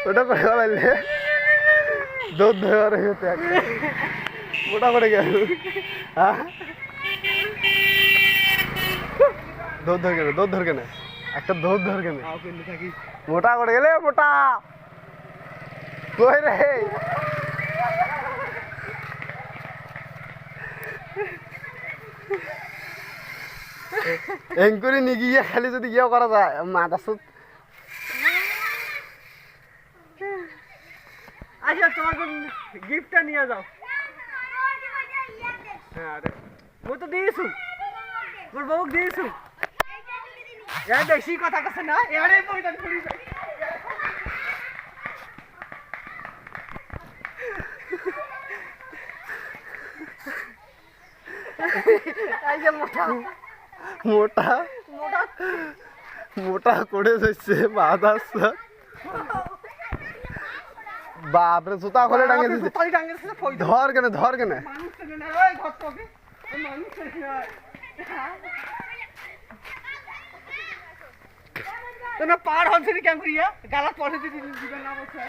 ওটা করে গেলে দৌড় ধরে গেছে ওটা করে গেল হ্যাঁ দৌড় ধর কেন একটা দৌড় ধর কেন মোটা করে গেলে মোটা কই রে এঙ্কুরি নিগিয়ে খালি যদি ইয়ে করা যায় মাথা সুত আচ্ছা তোমার গিফটটা নিয়ে যাও হ্যাঁ মই তো দিয়েছু মোর বউক দিয়েছু বেশি কথা কাছে না এবারে পয়সা পড়ি যায় এই যে মোটা মোটা মোটা মোটা করে যাচ্ছে বাদাস বাপরে জুতা খুলে টাঙিয়ে দিচ্ছে তাই টাঙ্গেছে ফই ধর কেন মানুষ ছেলে না ওই ঘর থেকে মানুষ ছেলে না তো না পার হচ্ছে কেন করিয়া গালা পড়ে দিতে দিবেন না বসে